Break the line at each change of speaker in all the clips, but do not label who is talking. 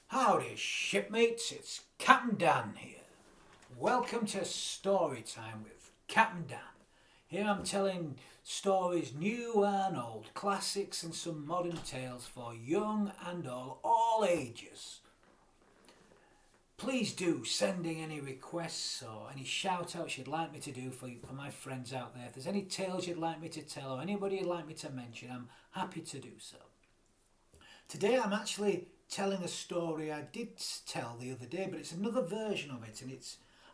Howdy shipmates, it's Captain Dan here. Welcome to Story Time with Captain Dan. Here I'm telling stories new and old, classics and some modern tales for young and all ages. Please do send in any requests or any shout outs you'd like me to do for my friends out there. If there's any tales you'd like me to tell or anybody you'd like me to mention, I'm happy to do so. Today I'm actually telling a story I did tell the other day, but it's another version of it, and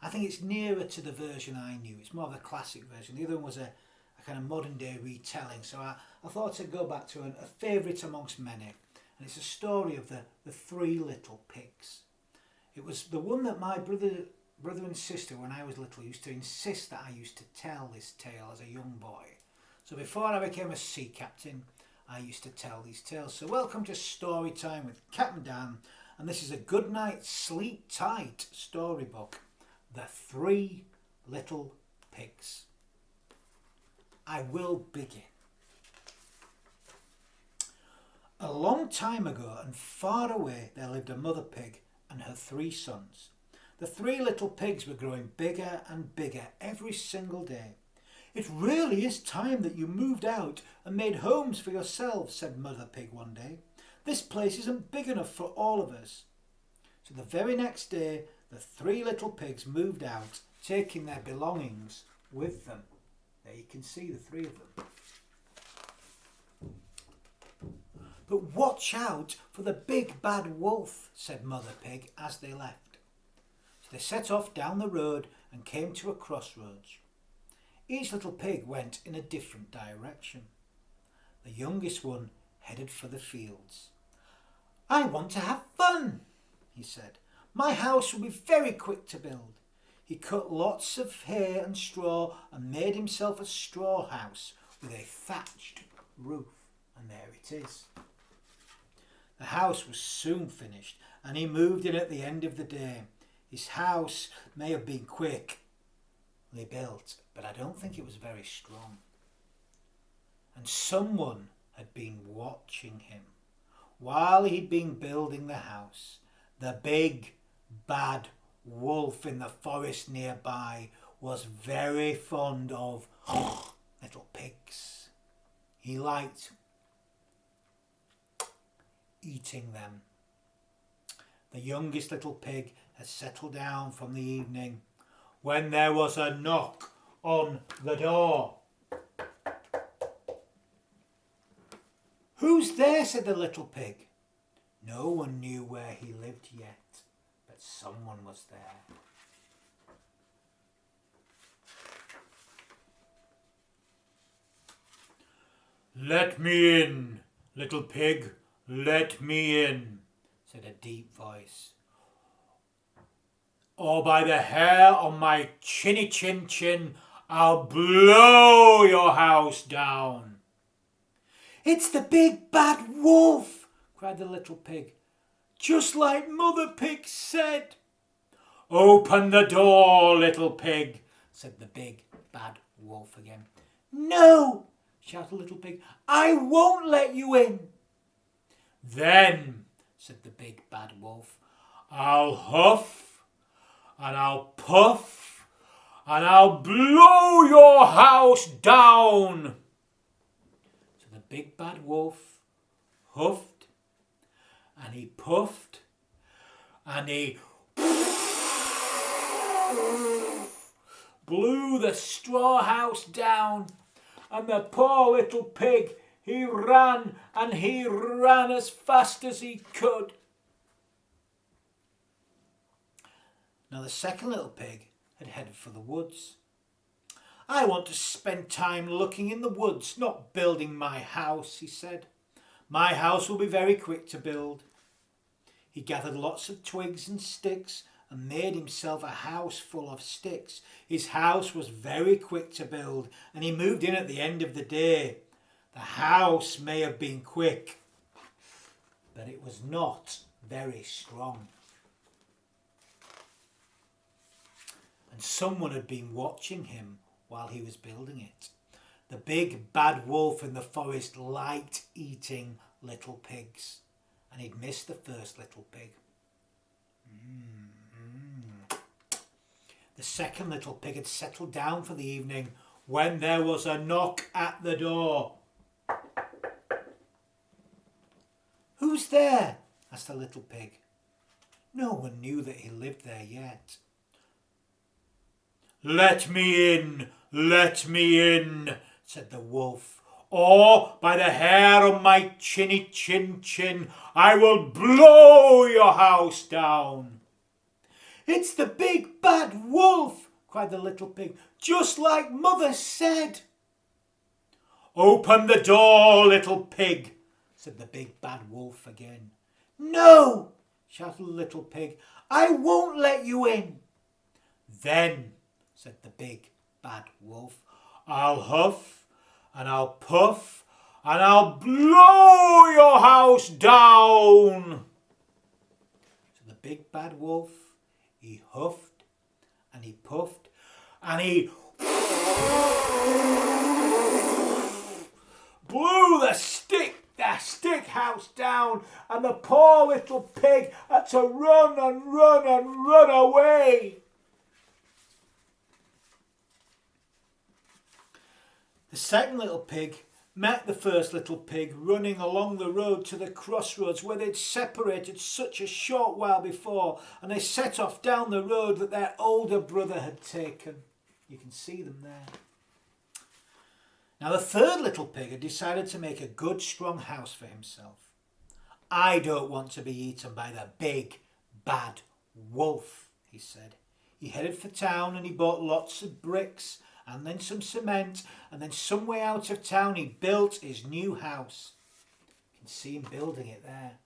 I think it's nearer to the version I knew. It's more of a classic version. The other one was a kind of modern day retelling, so I thought I'd go back to a favourite amongst many, and it's a story of the three little pigs. It was the one that my brother and sister, when I was little, used to insist that I used to tell this tale as a young boy. So before I became a sea captain, I used to tell these tales. So welcome to Story Time with Captain Dan, and this is a good night, sleep tight storybook, The Three Little Pigs. I will begin. A long time ago and far away there lived a mother pig and her three sons. The three little pigs were growing bigger and bigger every single day. "It really is time that you moved out and made homes for yourselves," said Mother Pig one day. "This place isn't big enough for all of us." So the very next day, the three little pigs moved out, taking their belongings with them. There you can see the three of them. "But watch out for the big bad wolf," said Mother Pig as they left. So they set off down the road and came to a crossroads. Each little pig went in a different direction. The youngest one headed for the fields. "I want to have fun," he said. "My house will be very quick to build." He cut lots of hay and straw and made himself a straw house with a thatched roof. And there it is. The house was soon finished and he moved in at the end of the day. His house may have been quickly built, but I don't think it was very strong. And someone had been watching him while he'd been building the house. The big bad wolf in the forest nearby was very fond of little pigs. He liked eating them. The youngest little pig had settled down from the evening when there was a knock on the door. "Who's there?" said the little pig. No one knew where he lived yet, but someone was there. "Let me in, little pig, let me in," said a deep voice. "Or by the hair on my chinny chin, I'll blow your house down." "It's the big bad wolf," cried the little pig. "Just like Mother Pig said." "Open the door, little pig," said the big bad wolf again. "No," shouted Little Pig, "I won't let you in." "Then," said the big bad wolf, "I'll huff and I'll puff and I'll blow your house down." So the big bad wolf huffed and he puffed and he blew the straw house down, and the poor little pig, he ran and he ran as fast as he could. Now the second little pig had headed for the woods. "I want to spend time looking in the woods, not building my house," he said. "My house will be very quick to build." He gathered lots of twigs and sticks and made himself a house full of sticks. His house was very quick to build and he moved in at the end of the day. The house may have been quick, but it was not very strong. And someone had been watching him while he was building it. The big bad wolf in the forest liked eating little pigs, and he'd missed the first little pig. The second little pig had settled down for the evening when there was a knock at the door. "Who's there?" asked the little pig. No one knew that he lived there yet. "Let me in, said the wolf, "or by the hair on my chinny chin, I will blow your house down." "It's the big bad wolf," cried the little pig, "just like mother said." "Open the door, little pig," said the big bad wolf again. "No," shouted the little pig, "I won't let you in." "Then," said the big bad wolf, "I'll huff and I'll puff and I'll blow your house down." So the big bad wolf, he huffed and he puffed and he blew the stick house down, and the poor little pig had to run away. The second little pig met the first little pig running along the road to the crossroads where they'd separated such a short while before, and they set off down the road that their older brother had taken. You can see them there. Now the third little pig had decided to make a good strong house for himself. "I don't want to be eaten by the big bad wolf," he said. He headed for town and he bought lots of bricks and then some cement, and then some way out of town he built his new house. You can see him building it there.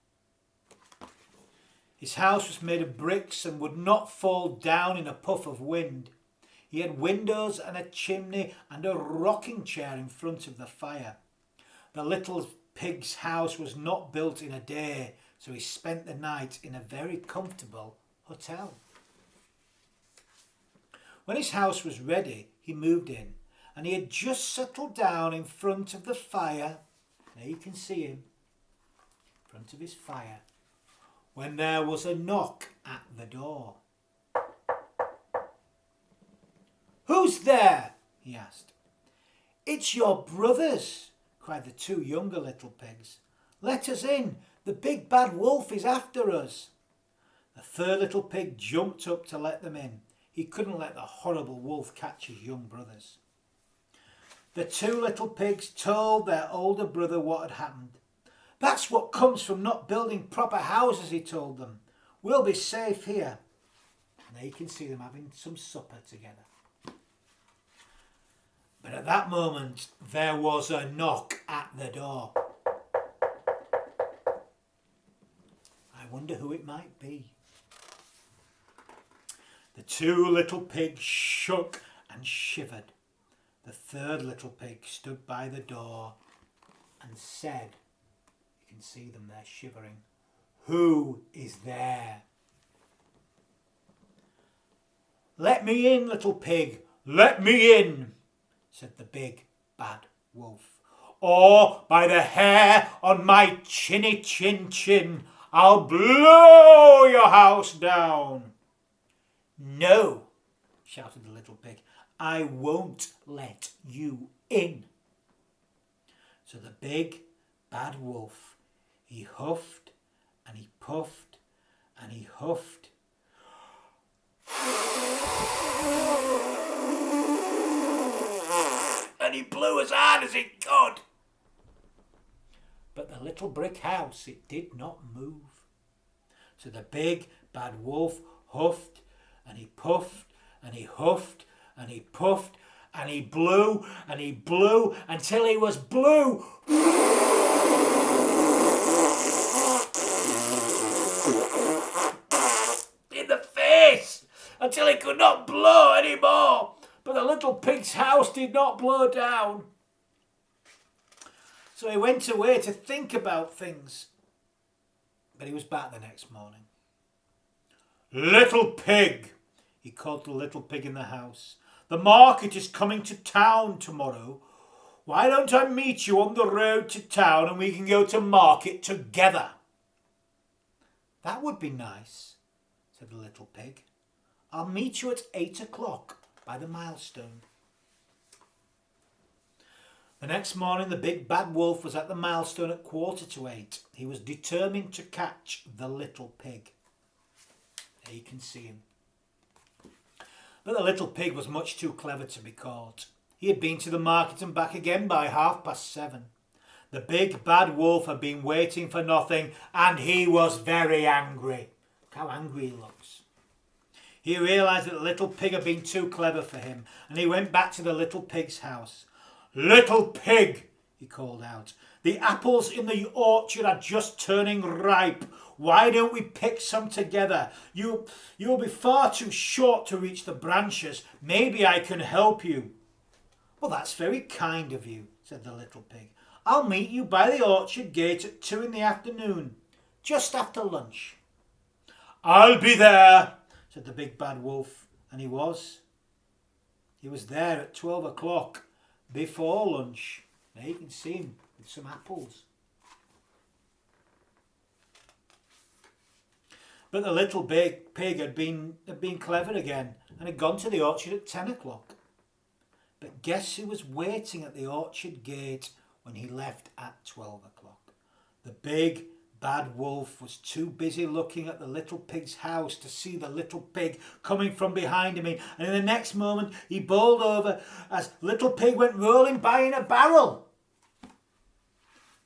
His house was made of bricks and would not fall down in a puff of wind. He had windows and a chimney and a rocking chair in front of the fire. The little pig's house was not built in a day, so he spent the night in a very comfortable hotel. When his house was ready, he moved in, and he had just settled down in front of the fire. There you can see him, in front of his fire, when there was a knock at the door. "Who's there?" he asked. "It's your brothers," cried the two younger little pigs. "Let us in. The big bad wolf is after us." The third little pig jumped up to let them in. He couldn't let the horrible wolf catch his young brothers. The two little pigs told their older brother what had happened. "That's what comes from not building proper houses," he told them. "We'll be safe here." And there you can see them having some supper together. But at that moment, there was a knock at the door. I wonder who it might be. The two little pigs shook and shivered. The third little pig stood by the door and said, you can see them there shivering, "Who is there?" "Let me in, little pig, let me in," said the big bad wolf, "or by the hair on my chinny chin, I'll blow your house down." "No," shouted the little pig, "I won't let you in." So the big bad wolf, he huffed and he puffed and he huffed. And he blew as hard as he could. But the little brick house, it did not move. So the big bad wolf huffed and he puffed and he huffed and he puffed and he blew until he was blue. In the face, until he could not blow anymore. But the little pig's house did not blow down. So he went away to think about things. But he was back the next morning. "Little pig," he called the little pig in the house, "the market is coming to town tomorrow. Why don't I meet you on the road to town and we can go to market together?" "That would be nice," said the little pig. I'll meet you at 8 o'clock by the milestone. The next morning the big bad wolf was at the milestone at 7:45. He was determined to catch the little pig. There you can see him. But the little pig was much too clever to be caught. He had been to the market and back again by 7:30. The big bad wolf had been waiting for nothing, and he was very angry. Look how angry he looks. He realised that the little pig had been too clever for him, and he went back to the little pig's house. "Little pig," he called out, "the apples in the orchard are just turning ripe. Why don't we pick some together? You'll be far too short to reach the branches. Maybe I can help you." "Well, that's very kind of you," said the little pig. "I'll meet you by the orchard gate at 2 in the afternoon, just after lunch." "I'll be there," said the big bad wolf, and he was. He was there at 12 o'clock, before lunch. Now you can see him with some apples. But the little big pig had been clever again and had gone to the orchard at 10 o'clock. But guess who was waiting at the orchard gate when he left at 12 o'clock? The big bad wolf was too busy looking at the little pig's house to see the little pig coming from behind him, and in the next moment he bowled over as little pig went rolling by in a barrel.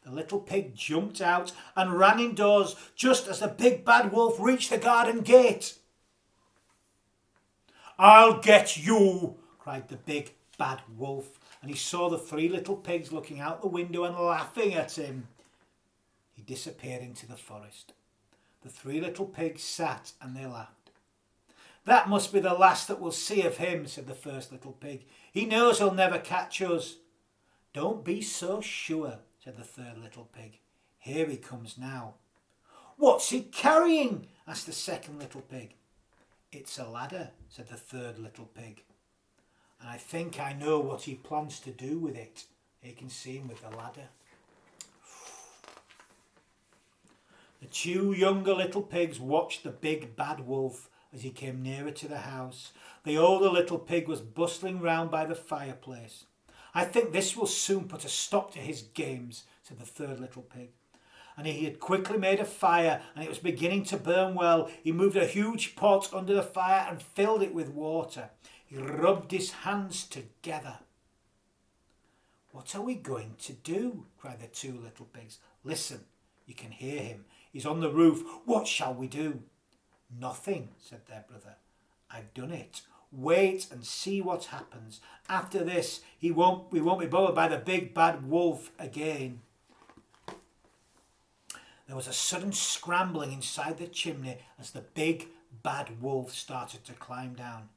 The little pig jumped out and ran indoors just as the big bad wolf reached the garden gate. "I'll get you," cried the big bad wolf, and he saw the 3 little pigs looking out the window and laughing at him. He disappeared into the forest. The 3 little pigs sat and they laughed. "That must be the last that we'll see of him," said the first little pig. "He knows he'll never catch us." "Don't be so sure," said the 3rd little pig. "Here he comes now." "What's he carrying?" asked the 2nd little pig. "It's a ladder," said the 3rd little pig. "And I think I know what he plans to do with it." You can see him with the ladder. The 2 younger little pigs watched the big bad wolf as he came nearer to the house. The older little pig was bustling round by the fireplace. "I think this will soon put a stop to his games," said the 3rd little pig. And he had quickly made a fire, and it was beginning to burn well. He moved a huge pot under the fire and filled it with water. He rubbed his hands together. "What are we going to do?" cried the 2 little pigs. "Listen, you can hear him. He's on the roof. What shall we do?" "Nothing," said their brother. "I've done it. Wait and see what happens. After this, we won't be bothered by the big bad wolf again." There was a sudden scrambling inside the chimney as the big bad wolf started to climb down.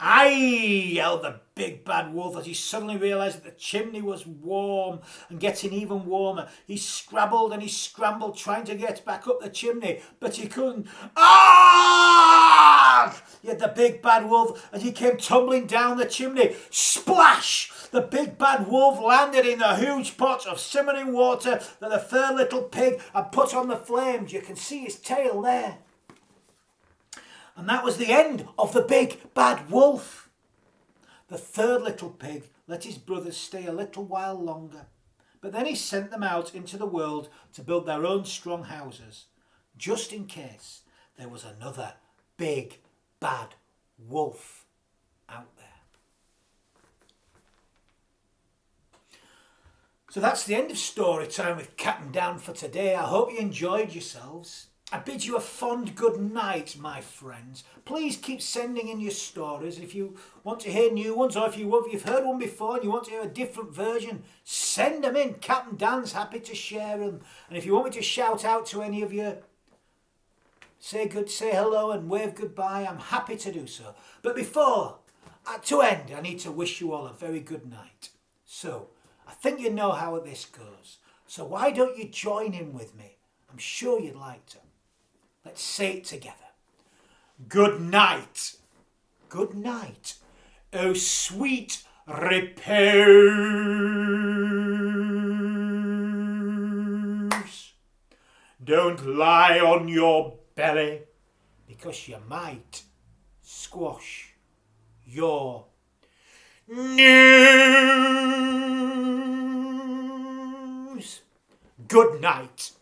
"Aye!" yelled the big bad wolf as he suddenly realised that the chimney was warm and getting even warmer. He scrabbled and he scrambled trying to get back up the chimney, but he couldn't. "Ah!" yelled the big bad wolf as he came tumbling down the chimney. Splash! The big bad wolf landed in the huge pot of simmering water that the 3rd little pig had put on the flames. You can see his tail there. And that was the end of the big bad wolf. The 3rd little pig let his brothers stay a little while longer, but then he sent them out into the world to build their own strong houses, just in case there was another big bad wolf out there. So that's the end of story time with Captain Dan for today. I hope you enjoyed yourselves. I bid you a fond good night, my friends. Please keep sending in your stories. If you want to hear new ones, or if you've heard one before and you want to hear a different version, send them in. Captain Dan's happy to share them. And if you want me to shout out to any of you, say hello and wave goodbye, I'm happy to do so. But before, to end, I need to wish you all a very good night. So, I think you know how this goes. So why don't you join in with me? I'm sure you'd like to. Let's say it together. Good night. Good night. Oh, sweet repose. Don't lie on your belly, because you might squash your nose. Good night.